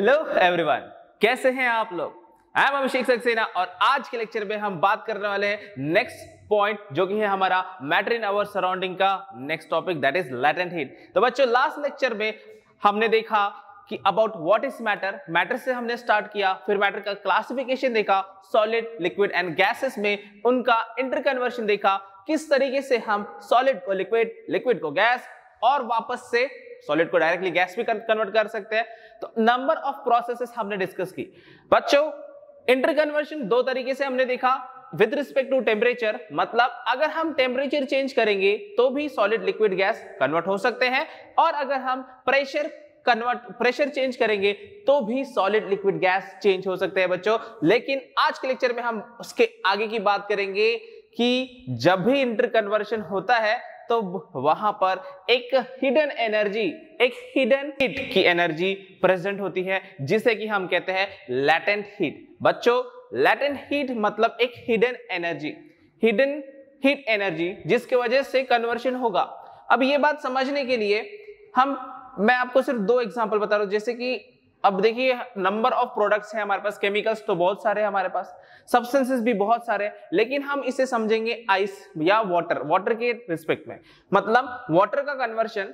Hello everyone, कैसे हैं आप लोग। आई एम अभिषेक सक्सेना और आज के लेक्चर में हम बात करने वाले हैं नेक्स्ट पॉइंट जो कि है हमारा मैटर इन आवर सराउंडिंग का next topic, that is latent heat. तो बच्चों, लास्ट लेक्चर में हमने देखा कि about what is matter. Matter से हमने स्टार्ट किया, फिर मैटर का क्लासिफिकेशन देखा, सॉलिड, लिक्विड एंड गैसेस में उनका इंटरकन्वर्शन देखा, किस तरीके से हम सॉलिड को लिक्विड, लिक्विड को गैस और वापस से सॉलिड को डायरेक्टली गैस भी कन्वर्ट कर सकते हैं। तो नंबर ऑफ प्रोसेसेस हमने डिस्कस की। बच्चों, इंटरकन्वर्शन दो तरीके से हमने देखा विद रिस्पेक्ट टू टेम्परेचर, मतलब अगर हम टेम्परेचर चेंज करेंगे तो भी सॉलिड लिक्विड गैस कन्वर्ट हो सकते हैं, और अगर हम प्रेशर चेंज करेंगे तो भी सॉलिड लिक्विड गैस चेंज हो सकते हैं बच्चों। लेकिन आज के लेक्चर में हम उसके आगे की बात करेंगे कि जब भी इंटरकन्वर्शन होता है तो वहां पर एक हिडन एनर्जी, एक हिडन हीट की एनर्जी प्रेजेंट होती है, जिसे कि हम कहते हैं लैटेंट हीट। बच्चों, लैटेंट हीट मतलब एक hidden energy, hidden heat energy जिसके वजह से कन्वर्शन होगा। अब ये बात समझने के लिए मैं आपको सिर्फ दो एग्जांपल बता रहा हूं। जैसे कि अब देखिए, नंबर ऑफ प्रोडक्ट्स हैं हमारे पास, केमिकल्स तो बहुत सारे हैं हमारे पास, सब्सटेंसेस भी बहुत सारे, लेकिन हम इसे समझेंगे आइस या वाटर के रिस्पेक्ट में। मतलब वाटर का कन्वर्शन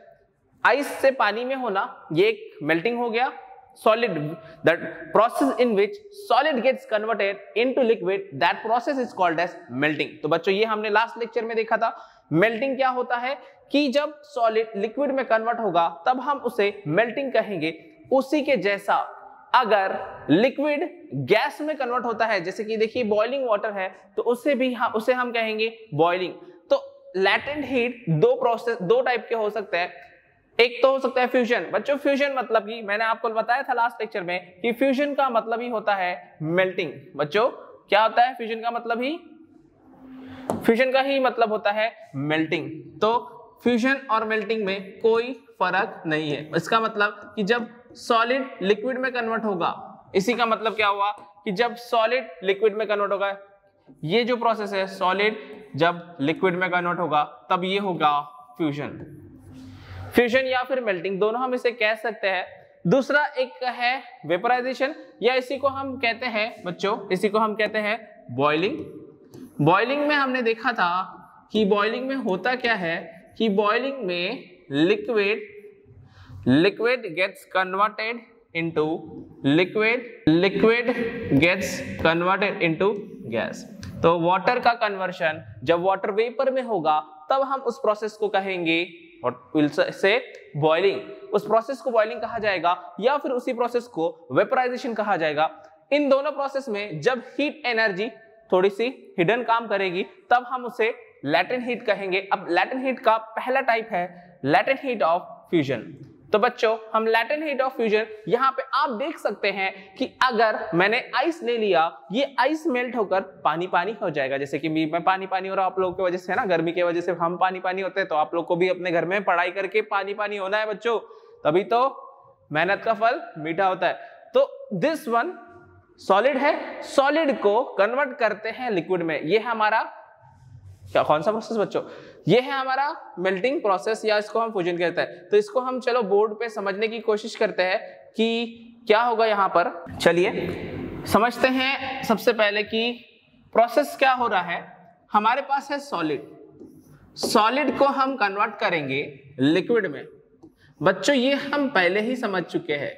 आइस से पानी में होना, ये एक मेल्टिंग हो गया। Solid, that process in which solid gets converted into liquid, that process is called as melting. तो बच्चों, ये हमने लास्ट लेक्चर में देखा था। मेल्टिंग क्या होता है कि जब सॉलिड लिक्विड में कन्वर्ट होगा तब हम उसे मेल्टिंग कहेंगे। उसी के जैसा अगर लिक्विड गैस में कन्वर्ट होता है, जैसे कि देखिए बॉइलिंग वाटर है, तो उसे हम कहेंगे बॉइलिंग। तो लैटेंट हीट दो टाइप के हो सकते हैं। एक तो हो सकता है फ्यूजन। बच्चों, फ्यूजन मतलब कि मैंने आपको बताया था लास्ट लेक्चर में कि फ्यूजन का मतलब ही होता है मेल्टिंग। बच्चों, क्या होता है फ्यूजन का मतलब ही मतलब होता है मेल्टिंग। तो फ्यूजन और मेल्टिंग में कोई फर्क नहीं है। इसका मतलब कि जब सॉलिड लिक्विड में कन्वर्ट होगा, इसी का मतलब क्या हुआ कि जब सॉलिड लिक्विड में कन्वर्ट होगा, ये जो प्रोसेस है सॉलिड जब लिक्विड में कन्वर्ट होगा तब ये होगा फ्यूजन या फिर मेल्टिंग, दोनों हम इसे कह सकते हैं। दूसरा एक है वेपराइजेशन, या इसी को हम कहते हैं बच्चों, इसी को हम कहते हैं बॉइलिंग। बॉइलिंग में हमने देखा था कि बॉइलिंग में होता क्या है कि बॉइलिंग में liquid gets converted into liquid gets converted into gas। तो वाटर का कन्वर्शन जब वाटर वेपर में होगा तब हम उस प्रोसेस को कहेंगे से बॉइलिंग। उस प्रोसेस को बॉइलिंग कहा जाएगा या फिर उसी प्रोसेस को वेपराइजेशन कहा जाएगा। इन दोनों प्रोसेस में जब हीट एनर्जी थोड़ी सी हिडन काम करेगी तब हम उसे लैटेंट हीट कहेंगे। अब लैटेंट हीट का पहला टाइप है लैटेंट हीट ऑफ फ्यूजन। तो बच्चों, हम लैटेंट हीट ऑफ फ्यूजन, यहाँ पे आप देख सकते हैं कि अगर मैंने आइस ले लिया, ये आइस मेल्ट होकर पानी पानी हो जाएगा। जैसे कि मैं पानी पानी हो रहा हूं आप लोगों की वजह से, ना, गर्मी की वजह से हम पानी पानी होते हैं, तो आप लोग को भी अपने घर में पढ़ाई करके पानी पानी होना है बच्चों, तभी तो मेहनत का फल मीठा होता है। तो दिस वन सॉलिड है, सॉलिड को कन्वर्ट करते हैं लिक्विड में। ये हमारा कौन सा प्रोसेस बच्चों? ये है हमारा मेल्टिंग प्रोसेस, या इसको हम फ्यूजन कहते हैं। तो इसको हम चलो बोर्ड पे समझने की कोशिश करते हैं कि क्या होगा यहाँ पर। चलिए समझते हैं सबसे पहले कि प्रोसेस क्या हो रहा है। हमारे पास है सॉलिड को हम कन्वर्ट करेंगे लिक्विड में। बच्चों, ये हम पहले ही समझ चुके हैं,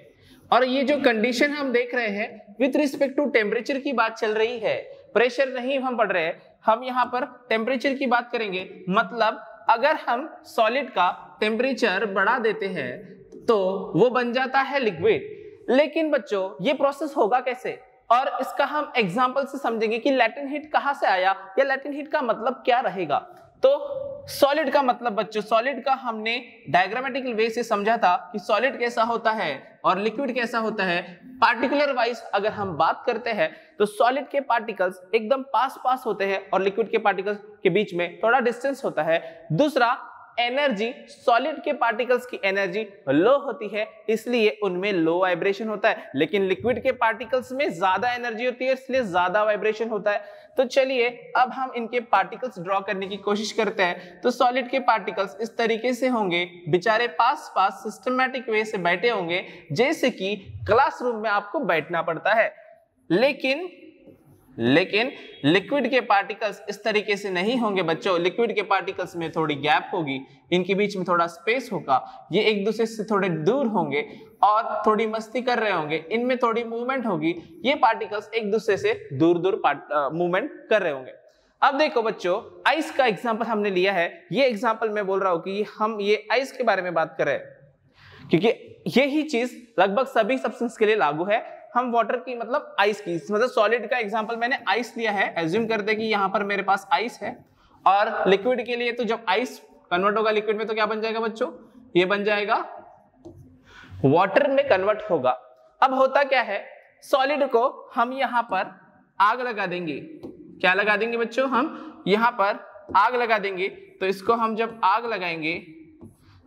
और ये जो कंडीशन हम देख रहे हैं विथ रिस्पेक्ट टू टेम्परेचर की बात चल रही है, प्रेशर नहीं हम पढ़ रहे हैं, हम यहाँ पर टेम्परेचर की बात करेंगे। मतलब अगर हम सॉलिड का टेम्परेचर बढ़ा देते हैं तो वो बन जाता है लिक्विड। लेकिन बच्चों, ये प्रोसेस होगा कैसे, और इसका हम एग्जांपल से समझेंगे कि लैटेंट हीट कहां से आया या लैटेंट हीट का मतलब क्या रहेगा। तो सॉलिड का मतलब बच्चों, सॉलिड का हमने डायग्रामेटिकल वे से समझा था कि सॉलिड कैसा होता है और लिक्विड कैसा होता है। पार्टिकुलर वाइज अगर हम बात करते हैं तो सॉलिड के पार्टिकल्स एकदम पास होते हैं और लिक्विड के पार्टिकल्स के बीच में थोड़ा डिस्टेंस होता है। दूसरा, एनर्जी, सॉलिड के पार्टिकल्स की एनर्जी लो होती है, इसलिए उनमें लो वाइब्रेशन होता है, लेकिन लिक्विड के पार्टिकल्स में ज्यादा एनर्जी होती है, इसलिए ज्यादा वाइब्रेशन होता है। तो चलिए अब हम इनके पार्टिकल्स ड्रॉ करने की कोशिश करते हैं। तो सॉलिड के पार्टिकल्स इस तरीके से होंगे, बेचारे पास पास सिस्टमैटिक वे से बैठे होंगे, जैसे कि क्लासरूम में आपको बैठना पड़ता है। लेकिन लिक्विड के पार्टिकल्स इस तरीके से नहीं होंगे बच्चों। लिक्विड के पार्टिकल्स में थोड़ी गैप होगी, इनके बीच में थोड़ा स्पेस होगा, ये एक दूसरे से थोड़े दूर होंगे और थोड़ी मस्ती कर रहे होंगे, इनमें थोड़ी मूवमेंट होगी, ये पार्टिकल्स एक दूसरे से दूर दूर मूवमेंट कर रहे होंगे। अब देखो बच्चों, आइस का एग्जाम्पल हमने लिया है। ये एग्जाम्पल मैं बोल रहा हूं कि हम ये आइस के बारे में बात कर रहे हैं, क्योंकि यही चीज लगभग सभी सब्सटेंस के लिए लागू है। हम वाटर की मतलब आइस की, मतलब सॉलिड का एग्जांपल मैंने आइस लिया है। एज्यूम करते हैं कि यहाँ पर मेरे पास आइस है, और लिक्विड के लिए तो जब आइस कन्वर्ट होगा लिक्विड में तो क्या बन जाएगा बच्चों, ये बन जाएगा वाटर में कन्वर्ट होगा। अब होता क्या है, सॉलिड को हम यहाँ पर आग लगा देंगे। क्या लगा देंगे बच्चों, हम यहाँ पर आग लगा देंगे। तो इसको हम जब आग लगाएंगे,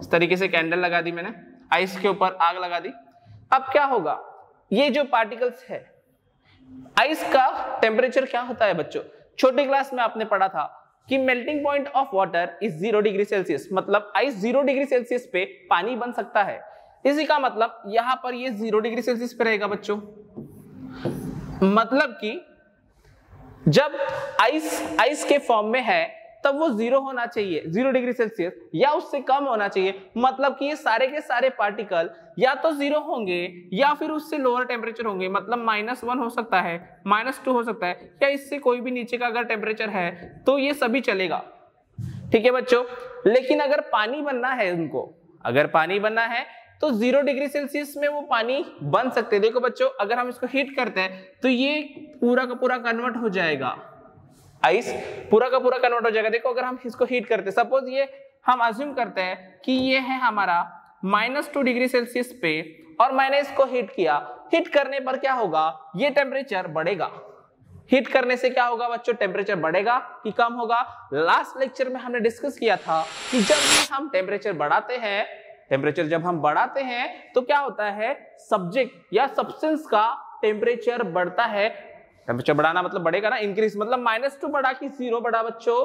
इस तरीके से कैंडल लगा दी मैंने, आइस के ऊपर आग लगा दी। अब क्या होगा, ये जो पार्टिकल्स है, आइस का टेम्परेचर क्या होता है बच्चों, छोटी क्लास में आपने पढ़ा था कि melting point of water is 0 degree Celsius, मतलब आइस 0 डिग्री सेल्सियस पे पानी बन सकता है। इसी का मतलब यहां पर ये 0 डिग्री सेल्सियस पे रहेगा बच्चों। मतलब कि जब आइस के फॉर्म में है तब वो 0 होना चाहिए, 0 डिग्री सेल्सियस या उससे कम होना चाहिए। मतलब कि ये सारे के सारे पार्टिकल या तो 0 होंगे या फिर उससे लोअर टेम्परेचर होंगे, मतलब -1 हो सकता है, -2 हो सकता है, या इससे कोई भी नीचे का अगर टेम्परेचर है तो ये सभी चलेगा। ठीक है बच्चों, लेकिन अगर पानी बनना है उनको, अगर पानी बनना है तो 0 डिग्री सेल्सियस में वो पानी बन सकते हैं। देखो बच्चों, अगर हम इसको हीट करते हैं तो ये पूरा का पूरा कन्वर्ट हो जाएगा, आइस पूरा का पूरा कन्वर्ट हो जाएगा। देखो अगर हम इसको हीट करते हैं, सपोज ये हम अज्यूम करते हैं कि ये है हमारा -2 डिग्री सेल्सियस पे, और मैंने इसको हीट किया। हीट करने पर क्या होगा, ये टेम्परेचर बढ़ेगा। हीट करने से क्या होगा बच्चों, टेम्परेचर बढ़ेगा कि कम होगा। लास्ट लेक्चर में हमने डिस्कस किया था कि जब भी हम टेम्परेचर बढ़ाते हैं, टेम्परेचर जब हम बढ़ाते हैं तो क्या होता है, सब्जेक्ट या सब्सटेंस का टेम्परेचर बढ़ता है। टेम्परेचर बढ़ाना मतलब बढ़ेगा ना, इंक्रीज, मतलब -2 बढ़ा कि 0 बढ़ा बच्चों,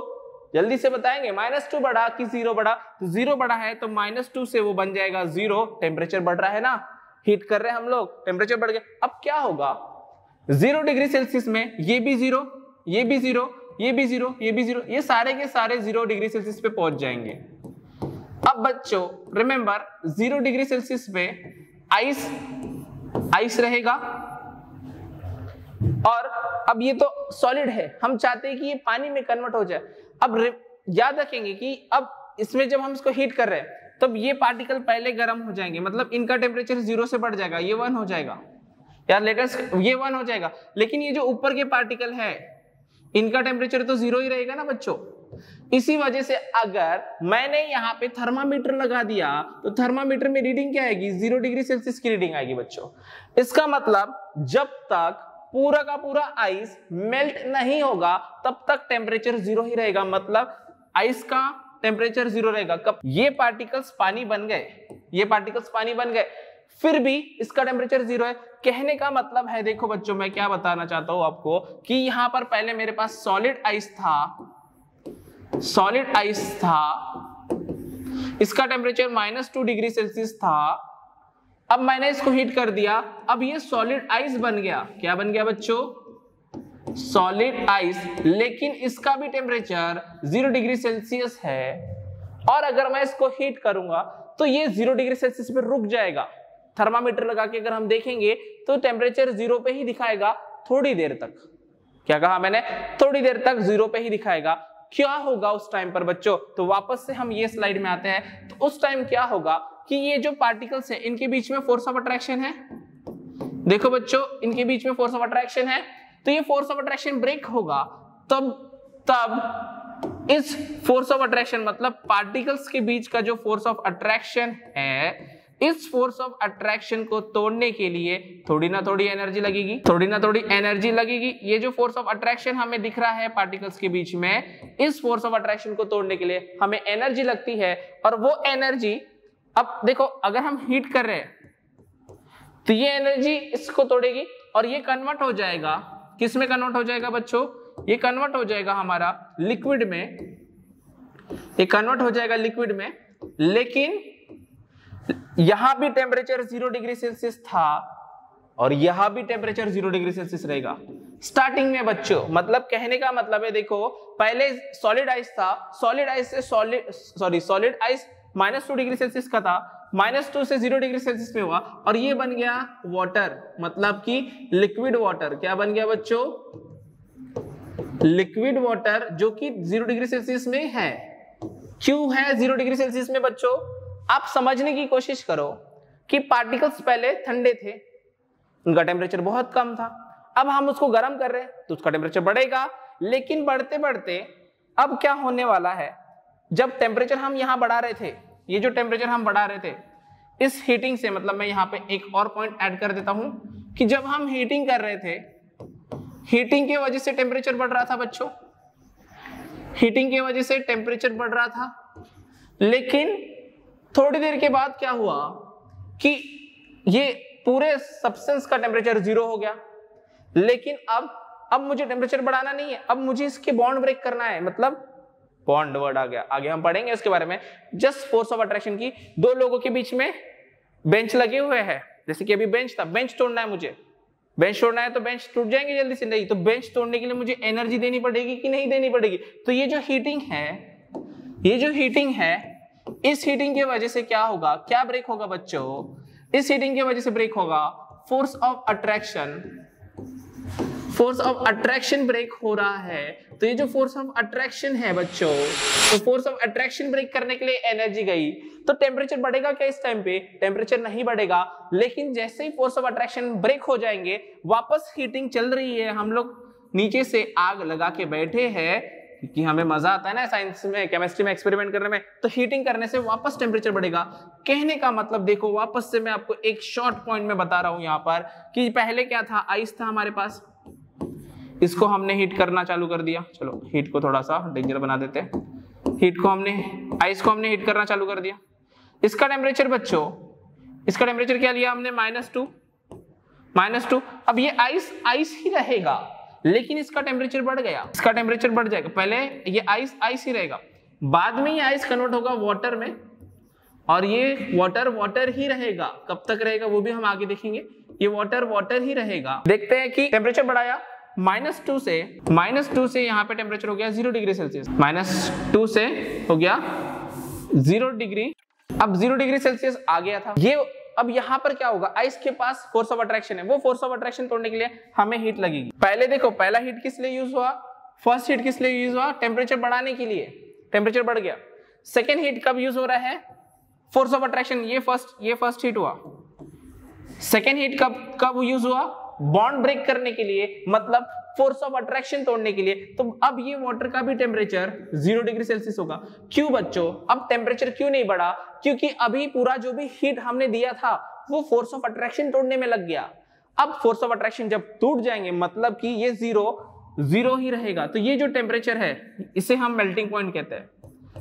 जल्दी से बताएंगे, -2 बढ़ा कि 0 बढ़ा, तो 0 बढ़ा है तो -2 से वो बन जाएगा 0। टेम्परेचर बढ़ रहा है ना, हीट कर रहे हैं हम लोग, टेम्परेचर बढ़ गया। अब क्या होगा, 0 डिग्री सेल्सियस में ये भी 0, ये भी 0, ये भी 0, ये भी 0, ये सारे के सारे 0 डिग्री सेल्सियस पे पहुंच जाएंगे। अब बच्चों रिमेंबर, 0 डिग्री सेल्सियस पे आइस रहेगा, और अब ये तो सॉलिड है, हम चाहते हैं कि ये पानी में कन्वर्ट हो जाए। अब याद रखेंगे कि अब इसमें जब हम इसको हीट कर रहे हैं तब ये पार्टिकल पहले गर्म हो जाएंगे, मतलब इनका टेम्परेचर 0 से बढ़ जाएगा, ये 1 हो जाएगा यार, लेटेस्ट ये 1 हो जाएगा। लेकिन ये जो ऊपर के पार्टिकल है इनका टेम्परेचर तो 0 ही रहेगा ना बच्चों। इसी वजह से अगर मैंने यहाँ पे थर्मामीटर लगा दिया तो थर्मामीटर में रीडिंग क्या आएगी, 0 डिग्री सेल्सियस की रीडिंग आएगी बच्चों। इसका मतलब जब तक पूरा का पूरा आइस मेल्ट नहीं होगा तब तक टेम्परेचर 0 ही रहेगा, मतलब आइस का टेम्परेचर 0 रहेगा। कब ये पार्टिकल्स पानी बन गए, ये पार्टिकल्स पानी बन गए, फिर भी इसका टेम्परेचर 0 है। कहने का मतलब है, देखो बच्चों मैं क्या बताना चाहता हूं आपको कि यहां पर पहले मेरे पास सॉलिड आइस था, इसका टेम्परेचर -2 डिग्री सेल्सियस था। अब मैंने इसको हीट कर दिया, अब ये सॉलिड आइस बन गया। क्या बन गया बच्चों, सॉलिड आइस, लेकिन इसका भी टेम्परेचर 0 डिग्री सेल्सियस है। और अगर मैं इसको हीट करूंगा तो ये 0 डिग्री सेल्सियस पे रुक जाएगा। थर्मामीटर लगा के अगर हम देखेंगे तो टेम्परेचर 0 पे ही दिखाएगा थोड़ी देर तक। क्या कहा मैंने, थोड़ी देर तक 0 पे ही दिखाएगा। क्या होगा उस टाइम पर बच्चों, तो वापस से हम ये स्लाइड में आते हैं। तो उस टाइम क्या होगा कि ये जो पार्टिकल्स है इनके बीच में फोर्स ऑफ अट्रैक्शन है। देखो बच्चों, इनके बीच में फोर्स ऑफ अट्रैक्शन है, तो ये फोर्स ऑफ अट्रैक्शन ब्रेक होगा, तब इस फोर्स ऑफ अट्रैक्शन मतलब पार्टिकल्स के बीच का जो फोर्स ऑफ अट्रैक्शन है इस फोर्स ऑफ अट्रैक्शन को तोड़ने के लिए थोड़ी ना थोड़ी एनर्जी लगेगी, थोड़ी ना थोड़ी एनर्जी लगेगी। ये जो फोर्स ऑफ अट्रैक्शन हमें दिख रहा है पार्टिकल्स के बीच में, इस फोर्स ऑफ अट्रैक्शन को तोड़ने के लिए हमें एनर्जी लगती है। और वो एनर्जी, अब देखो अगर हम हीट कर रहे हैं तो ये एनर्जी इसको तोड़ेगी और ये कन्वर्ट हो जाएगा, किस में कन्वर्ट हो जाएगा बच्चों? ये कन्वर्ट हो जाएगा हमारा लिक्विड में, ये कन्वर्ट हो जाएगा लिक्विड में। लेकिन यहां भी टेम्परेचर 0 डिग्री सेल्सियस था और यहां भी टेम्परेचर 0 डिग्री सेल्सियस रहेगा स्टार्टिंग में बच्चों। मतलब कहने का मतलब है, देखो पहले सॉलिड आइस था, सॉलिड आइस से सॉलिड आइस -2 डिग्री सेल्सियस का था, -2 से 0 डिग्री सेल्सियस में हुआ और ये बन गया वाटर, मतलब कि लिक्विड वाटर। क्या बन गया बच्चों? लिक्विड वाटर, जो कि 0 डिग्री सेल्सियस में है। क्यों है 0 डिग्री सेल्सियस में बच्चों? आप समझने की कोशिश करो कि पार्टिकल्स पहले ठंडे थे, उनका टेम्परेचर बहुत कम था। अब हम उसको गर्म कर रहे हैं तो उसका टेम्परेचर बढ़ेगा। लेकिन बढ़ते बढ़ते अब क्या होने वाला है, जब टेम्परेचर हम यहां बढ़ा रहे थे, ये जो टेम्परेचर हम बढ़ा रहे थे इस हीटिंग से, मतलब मैं यहां पे एक और पॉइंट ऐड कर देता हूं कि जब हम हीटिंग कर रहे थे, हीटिंग की वजह से टेम्परेचर बढ़ रहा था बच्चों, हीटिंग की वजह से टेम्परेचर बढ़ रहा था। लेकिन थोड़ी देर के बाद क्या हुआ कि ये पूरे सब्सटेंस का टेम्परेचर 0 हो गया। लेकिन अब मुझे टेम्परेचर बढ़ाना नहीं है, अब मुझे इसके बॉन्ड ब्रेक करना है। मतलब बॉन्ड वर्ड आ गया, आगे हम पढ़ेंगे इसके बारे में। जस्ट फोर्स ऑफ अट्रैक्शन की, दो लोगों के बीच में बेंच लगे हुए हैं, जैसे कि अभी बेंच था, बेंच तोड़ना है मुझे, बेंच तोड़ना है तो बेंच टूट जाएंगे जल्दी से? नहीं। तो बेंच तोड़ने के लिए मुझे एनर्जी देनी पड़ेगी कि नहीं देनी पड़ेगी? तो ये जो हीटिंग है, ये जो हीटिंग है, इस हीटिंग की वजह से क्या होगा, क्या ब्रेक होगा बच्चों? इस हीटिंग की वजह से ब्रेक होगा force of attraction. Force of attraction break हो रहा है। तो ये जो फोर्स ऑफ अट्रैक्शन है बच्चों, तो फोर्स ऑफ अट्रैक्शन ब्रेक करने के लिए एनर्जी गई, तो टेम्परेचर बढ़ेगा क्या इस टाइम पे? टेम्परेचर नहीं बढ़ेगा। लेकिन जैसे ही फोर्स ऑफ अट्रैक्शन ब्रेक हो जाएंगे, वापस हीटिंग चल रही है, हम लोग नीचे से आग लगा के बैठे हैं, क्योंकि हमें मजा आता है ना साइंस में, केमिस्ट्री में एक्सपेरिमेंट करने में, तो हीटिंग करने से वापस टेम्परेचर बढ़ेगा। कहने का मतलब देखो, वापस से मैं आपको एक शॉर्ट पॉइंट में बता रहा हूं यहां पर कि पहले क्या था, आइस था हमारे पास, इसको हमने हीट करना चालू कर दिया। चलो हीट को थोड़ा सा डेंजर बना देते हैं। हीट को हमने, आइस को हमने हीट करना चालू कर दिया। इसका टेम्परेचर बच्चों, इसका टेम्परेचर क्या लिया हमने? -2। अब ये आइस ही रहेगा, लेकिन इसका टेम्परेचर बढ़ गया, इसका टेम्परेचर बढ़ जाएगा। पहले ये आइस ही रहेगा, बाद में ये आइस कन्वर्ट होगा वाटर में, और ये वाटर ही रहेगा। कब तक रहेगा वो भी हम आगे देखेंगे। ये वाटर ही रहेगा। देखते हैं कि टेम्परेचर बढ़ाया -2 से यहाँ पे टेम्परेचर हो गया 0 डिग्री सेल्सियस, -2 से हो गया 0 डिग्री। अब 0 डिग्री सेल्सियस आ गया था ये। अब यहाँ पर क्या होगा, आइस के पास फोर्स ऑफ अट्रैक्शन है, वो फोर्स ऑफ अट्रैक्शन तोड़ने के लिए हमें हीट लगेगी। पहले देखो, पहला हीट किस लिए यूज हुआ? फर्स्ट हीट किस लिए यूज हुआ? टेम्परेचर बढ़ाने के लिए, टेम्परेचर बढ़ गया। सेकेंड हीट कब यूज हो रहा है? फोर्स ऑफ अट्रैक्शन, ये फर्स्ट हीट हुआ। सेकेंड हीट कब यूज हुआ? बॉन्ड ब्रेक करने के लिए, मतलब फोर्स ऑफ अट्रैक्शन तोड़ने के लिए। तो अब ये वाटर का भी टेम्परेचर 0 डिग्री सेल्सियस होगा। क्यों बच्चों? अब टेम्परेचर क्यों नहीं बढ़ा? क्योंकि अभी पूरा जो भी हीट हमने दिया था वो फोर्स ऑफ अट्रैक्शन तोड़ने में लग गया। अब फोर्स ऑफ अट्रैक्शन जब टूट जाएंगे, मतलब कि ये 0 ही रहेगा। तो ये जो टेम्परेचर है, इसे हम मेल्टिंग पॉइंट कहते हैं।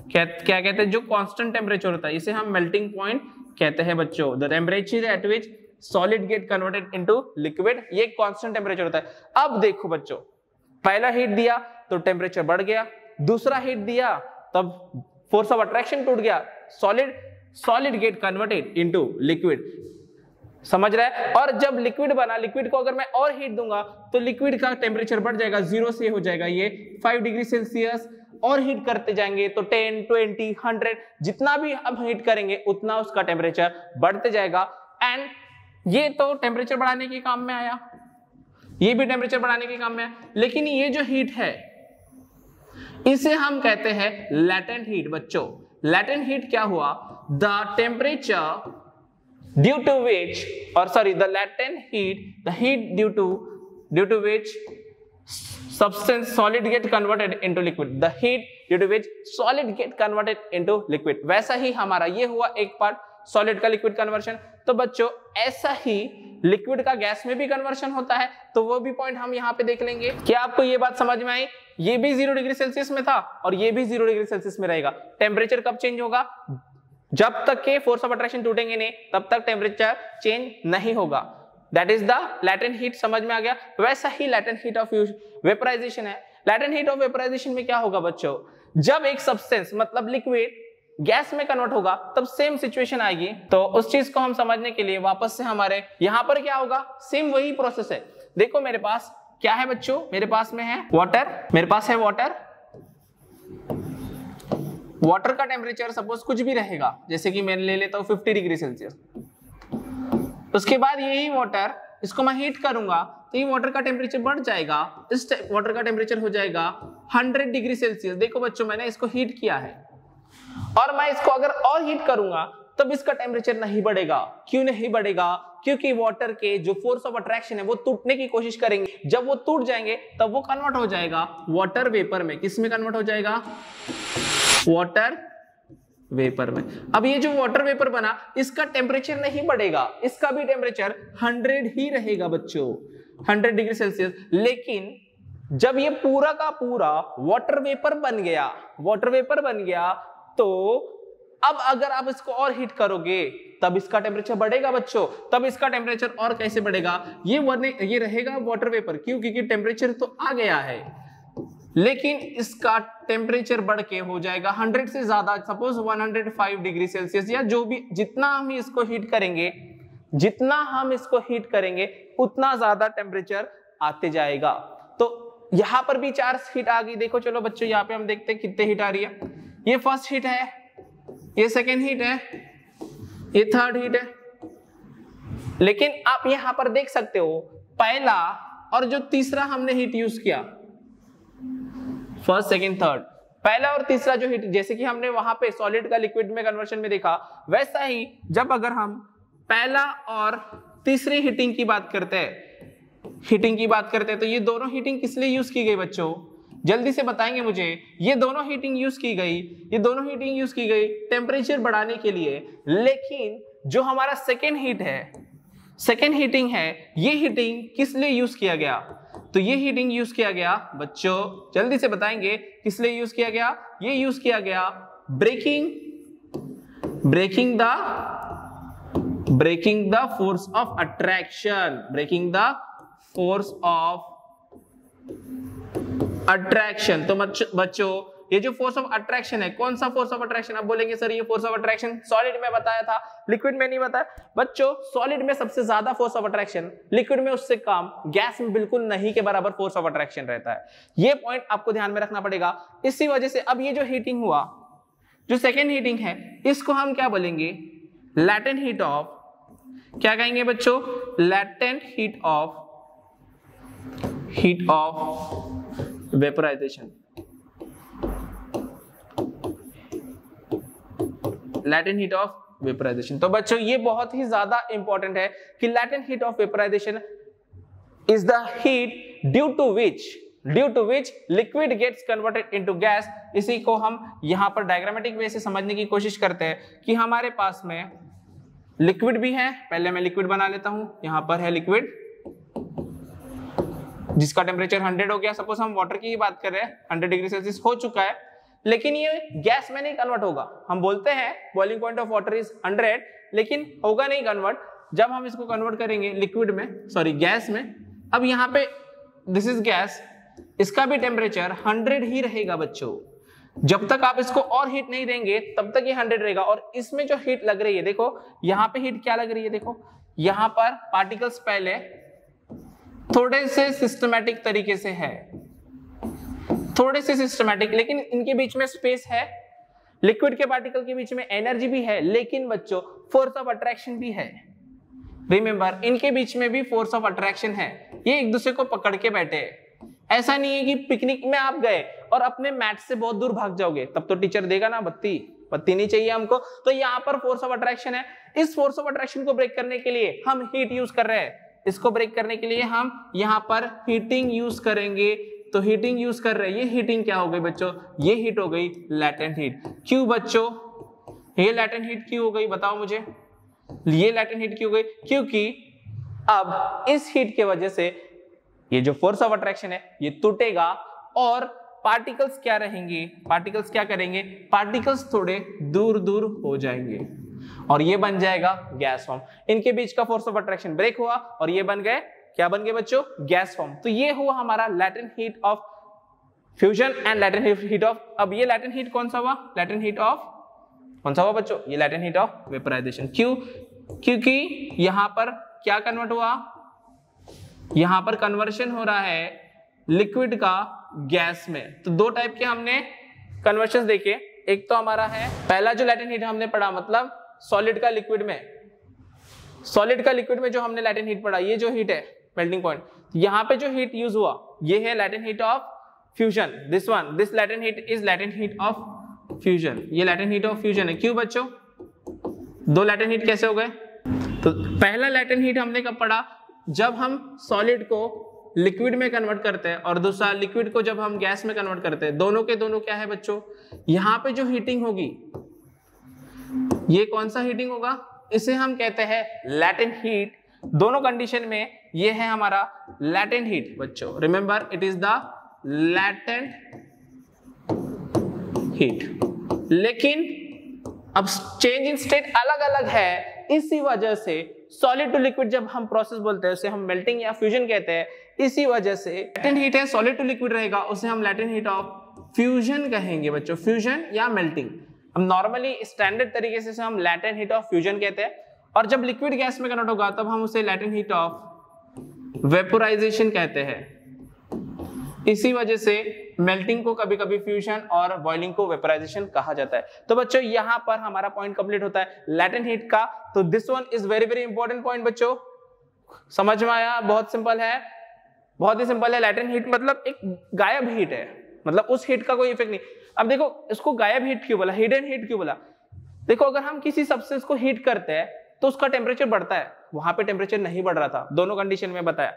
क्या कहते हैं? जो कांस्टेंट टेम्परेचर होता है, इसे हम मेल्टिंग पॉइंट कहते हैं बच्चों। The temperature at which solid get converted into liquid, ये कांस्टेंट टेम्परेचर होता है। अब देखो बच्चों, पहला हीट दिया तो टेम्परेचर बढ़ गया, दूसरा हीट दिया तब फोर्स ऑफ अट्रैक्शन टूट गया, solid get converted into liquid. समझ रहा है? और जब लिक्विड बना, लिक्विड को अगर मैं और हीट दूंगा तो लिक्विड का टेम्परेचर बढ़ जाएगा, 0 से हो जाएगा ये 5 डिग्री सेल्सियस। और हीट करते जाएंगे तो 10, 20, 100, जितना भी अब हीट करेंगे उतना उसका टेम्परेचर बढ़ते जाएगा। एंड ये तो टेम्परेचर बढ़ाने के काम में आया, ये भी टेम्परेचर बढ़ाने के काम में आया। लेकिन ये जो हीट है इसे हम कहते हैं लैटेंट हीट बच्चों। लैटेंट हीट क्या हुआ? The temperature due to which, और sorry, the latent heat, the heat due to which substance solid get converted into liquid, the heat due to which solid get converted into liquid। वैसा ही हमारा ये हुआ एक part, solid का liquid conversion. तो बच्चों ऐसा ही लिक्विड का गैस में भी कन्वर्शन होता है, तो वो भी पॉइंट हम यहाँ पे देख लेंगे। क्या आपको ये बात समझ में आई? ये भी 0 डिग्री सेल्सियस में था और ये भी 0 डिग्री सेल्सियस में रहेगा। टेम्परेचर कब चेंज होगा? जब तक के फोर्स ऑफ अट्रैक्शन टूटेंगे नहीं तब तक टेम्परेचर चेंज नहीं होगा। That is the latent heat. समझ में आ गया? वैसा ही लैटेंट हीट ऑफ वेपराइजेशन है। लैटेंट हीट ऑफ वेपराइजेशन में क्या होगा बच्चों? जब एक सब्सटेंस मतलब लिक्विड गैस में कन्वर्ट होगा तब सेम सिचुएशन आएगी। तो उस चीज को हम समझने के लिए वापस से हमारे यहाँ पर क्या होगा, सेम वही प्रोसेस है। देखो मेरे पास क्या है बच्चों, मेरे पास में है वाटर, मेरे पास है वाटर। वाटर का टेम्परेचर सपोज कुछ भी रहेगा, जैसे कि मैं ले लेता हूं 50 डिग्री सेल्सियस। उसके बाद यही वाटर, इसको मैं हीट करूंगा तो ये वाटर का टेम्परेचर बढ़ जाएगा। इस वाटर का टेम्परेचर हो जाएगा 100 डिग्री सेल्सियस। देखो बच्चों मैंने इसको हीट किया है और मैं इसको अगर और हीट करूंगा तब इसका टेम्परेचर नहीं बढ़ेगा। क्यों नहीं बढ़ेगा? क्योंकि वाटर के जो फोर्स ऑफ अट्रैक्शन है वो टूटने की कोशिश करेंगे। जब वो टूट जाएंगे तब वो कन्वर्ट हो जाएगा वाटर वेपर में। किस में कन्वर्ट हो जाएगा? वाटर वेपर में। अब ये जो वाटर वेपर बना इसका टेम्परेचर नहीं बढ़ेगा, इसका भी टेम्परेचर 100 ही रहेगा बच्चों, 100 डिग्री सेल्सियस। लेकिन जब ये पूरा का पूरा वाटर वेपर बन गया, वाटर वेपर बन गया, तो अब अगर आप इसको और हीट करोगे तब इसका टेम्परेचर बढ़ेगा बच्चों। तब इसका टेम्परेचर और कैसे बढ़ेगा? ये रहेगा वाटर वेपर। क्यों? क्योंकि टेम्परेचर तो आ गया है, लेकिन इसका टेम्परेचर बढ़ के हो जाएगा 100 से ज्यादा, सपोज 105 डिग्री सेल्सियस, या जो भी जितना हम इसको हीट करेंगे, जितना हम इसको हीट करेंगे उतना ज्यादा टेम्परेचर आते जाएगा। तो यहां पर भी 4 हीट आ गई। देखो चलो बच्चों यहाँ पे हम देखते हैं कितने हीट आ रही है। ये फर्स्ट हीट है, ये सेकेंड हीट है, ये थर्ड हीट है। लेकिन आप यहां पर देख सकते हो पहला और जो तीसरा हमने हीट यूज किया, फर्स्ट सेकेंड थर्ड, पहला और तीसरा जो हीट, जैसे कि हमने वहां पे सॉलिड का लिक्विड में कन्वर्शन में देखा, वैसा ही जब अगर हम पहला और तीसरी हीटिंग की बात करते हैं, तो ये दोनों हीटिंग किस लिए यूज की गई बच्चों? जल्दी से बताएंगे मुझे। ये दोनों हीटिंग यूज की गई टेम्परेचर बढ़ाने के लिए। लेकिन जो हमारा सेकेंड हीटिंग है, ये हीटिंग किस लिए यूज किया गया? तो ये हीटिंग यूज किया गया बच्चों, जल्दी से बताएंगे किस लिए यूज किया गया? ये यूज किया गया breaking the force of attraction. तो बच्चों ये जो फोर्स ऑफ अट्रैक्शन है, कौन सा फोर्स ऑफ अट्रैक्शन? आप बोलेंगे सर ये फोर्स ऑफ अट्रैक्शन सॉलिड में बताया था, लिक्विड में नहीं बताया। बच्चों सॉलिड में सबसे ज्यादा फोर्स ऑफ अट्रैक्शन, लिक्विड में उससे कम, गैस में बिल्कुल नहीं के बराबर फोर्स ऑफ अट्रैक्शन रहता है। ये पॉइंट आपको ध्यान में रखना पड़ेगा। इसी वजह से अब ये जो हीटिंग हुआ, जो सेकेंड हीटिंग है, इसको हम क्या बोलेंगे? लैटेंट हीट ऑफ, क्या कहेंगे बच्चों? Latent heat of vaporisation. Latent heat of vaporisation. तो बच्चों ये बहुत ही ज्यादा इंपॉर्टेंट है कि latent heat of vaporisation is the heat due to which liquid gets converted into gas. इसी को हम यहां पर डायग्रामेटिक वे से समझने की कोशिश करते हैं कि हमारे पास में लिक्विड भी है। पहले मैं लिक्विड बना लेता हूं। यहां पर है लिक्विड जिसका टेम्परेचर 100 हो गया। सपोज हम वाटर की ही बात कर रहे हैं, 100 डिग्री सेल्सियस हो चुका है, लेकिन ये गैस में नहीं कन्वर्ट होगा। हम बोलते हैं boiling point of water is 100, लेकिन होगा नहीं कन्वर्ट। जब हम इसको कन्वर्ट करेंगे लिक्विड में, सॉरी गैस में, अब यहाँ पे दिस इज गैस, इसका भी टेम्परेचर 100 ही रहेगा बच्चों। जब तक आप इसको और हीट नहीं देंगे तब तक ये 100 रहेगा। और इसमें जो हीट लग रही है, देखो यहाँ पे हीट क्या लग रही है, देखो यहाँ पर पार्टिकल्स पहले थोड़े से सिस्टमैटिक तरीके से है, थोड़े से सिस्टमैटिक, लेकिन इनके बीच में स्पेस है। लिक्विड के पार्टिकल के बीच में एनर्जी भी है, लेकिन बच्चों फोर्स ऑफ अट्रैक्शन भी है। रिमेंबर, इनके बीच में भी फोर्स ऑफ अट्रैक्शन है। ये एक दूसरे को पकड़ के बैठे हैं। ऐसा नहीं है कि पिकनिक में आप गए और अपने मैट से बहुत दूर भाग जाओगे, तब तो टीचर देगा ना बत्ती नहीं चाहिए हमको। तो यहाँ पर फोर्स ऑफ अट्रैक्शन है। इस फोर्स ऑफ अट्रैक्शन को ब्रेक करने के लिए हम हीट यूज कर रहे हैं। इसको ब्रेक करने के लिए हम यहाँ पर हीटिंग यूज करेंगे। तो हीटिंग यूज कर रहे हैं। ये हीटिंग क्या हो गई बच्चों? ये हीट हो गई लैटेंट हीट। क्यों बच्चों? ये लैटेंट हीट क्यों हो गई बताओ मुझे, ये लैटेंट हीट क्यों हो गई? क्योंकि अब इस हीट के वजह से ये जो फोर्स ऑफ अट्रैक्शन है ये टूटेगा और पार्टिकल्स क्या रहेंगे, पार्टिकल्स क्या करेंगे, पार्टिकल्स थोड़े दूर दूर हो जाएंगे और ये बन जाएगा गैस फॉर्म। इनके बीच का फोर्स ऑफ अट्रैक्शन ब्रेक हुआ और ये बन गए, क्या बन गए बच्चों, गैस फॉर्म। तो ये हुआ हमारा latent heat of fusion and latent heat of, अब ये लैटेंट हीट कौन सा हुआ, लैटेंट हीट ऑफ कौन सा हुआ बच्चों, ये लैटेंट हीट ऑफ वेपराइजेशन। क्यों? क्योंकि यहां पर क्या कन्वर्ट हुआ, यहां पर कन्वर्शन हो रहा है लिक्विड का गैस में। तो दो टाइप के हमने कन्वर्शंस देखे, एक तो हमारा है पहला जो लैटेंट हीट हमने पढ़ा, मतलब सॉलिड का लिक्विड में, सॉलिड का लिक्विड में जो हमने लैटेंट हीट पढ़ा, ये जो हीट है मेल्टिंग पॉइंट, यहाँ पे जो हीट यूज हुआ ये है latent heat of fusion. This one, this latent heat is latent heat of fusion, ये लैटेंट हीट ऑफ फ्यूजन है। क्यों बच्चों, दो लैटेंट हीट कैसे हो गए? तो पहला लैटेंट हीट हमने कब पढ़ा, जब हम सॉलिड को लिक्विड में कन्वर्ट करते हैं और दूसरा लिक्विड को जब हम गैस में कन्वर्ट करते हैं, दोनों के दोनों क्या है बच्चों, यहाँ पे जो हीटिंग होगी ये कौन सा हीटिंग होगा, इसे हम कहते हैं लैटेंट हीट। दोनों कंडीशन में ये है हमारा लैटेंट हीट बच्चों, remember it is the latent heat. लेकिन अब चेंज इन स्टेट अलग अलग है, इसी वजह से सॉलिड टू लिक्विड जब हम प्रोसेस बोलते हैं उसे हम मेल्टिंग या फ्यूजन कहते हैं। इसी वजह से लैटेंट हीट है, सॉलिड टू लिक्विड रहेगा, उसे हम लैटेंट हीट ऑफ फ्यूजन कहेंगे बच्चों, फ्यूजन या मेल्टिंग। हम नॉर्मली स्टैंडर्ड तरीके से हम लैटेंट हीट ऑफ फ्यूजन कहते हैं, और जब लिक्विड गैस में कन्वर्ट होगा तब हम उसे लैटेंट हीट ऑफ वेपोराइजेशन कहते हैं। इसी वजह से मेल्टिंग को कभी कभी फ्यूजन और बॉइलिंग को वेपोराइजेशन कहा जाता है। तो बच्चों यहां पर हमारा पॉइंट कंप्लीट होता है लैटेंट हीट का। तो this one is very very important point बच्चों, समझ में आया? बहुत सिंपल है, बहुत ही सिंपल है। लैटेंट हीट मतलब एक गायब हीट है, मतलब उस हीट का कोई इफेक्ट नहीं। अब देखो इसको गायब हीट क्यों बोला, हिडन हीट क्यों बोला? देखो अगर हम किसी सब्सटेंस को हीट करते हैं तो उसका टेम्परेचर बढ़ता है, वहां पे टेम्परेचर नहीं बढ़ रहा था। दोनों कंडीशन में बताया,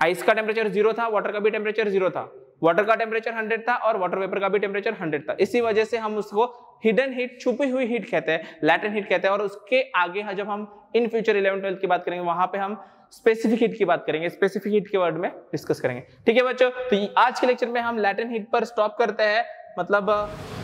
आइस का टेम्परेचर 0 था, वाटर का भी टेम्परेचर 0 था, वाटर का टेम्परेचर 100 था और वाटर वेपर का भी टेम्परेचर 100 था। इसी वजह से हम उसको हिडन हीट, छुपी हुई हीट कहते हैं, लैटेंट हीट कहते हैं। और उसके आगे जब हम इन फ्यूचर 11th 12th की बात करेंगे वहां पे हम स्पेसिफिक हीट की बात करेंगे, स्पेसिफिक हीट के वर्ड में डिस्कस करेंगे। ठीक है बच्चों, तो आज के लेक्चर में हम लैटेंट हीट पर स्टॉप करते हैं, मतलब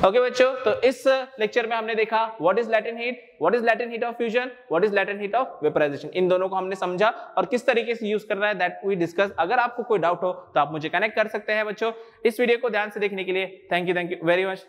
ओके बच्चों। तो इस लेक्चर में हमने देखा what is latent heat, what is latent heat of fusion, what is latent heat of vaporisation. इन दोनों को हमने समझा और किस तरीके से यूज करना है दैट वी डिस्कस। अगर आपको कोई डाउट हो तो आप मुझे कनेक्ट कर सकते हैं बच्चों। इस वीडियो को ध्यान से देखने के लिए थैंक यू वेरी मच।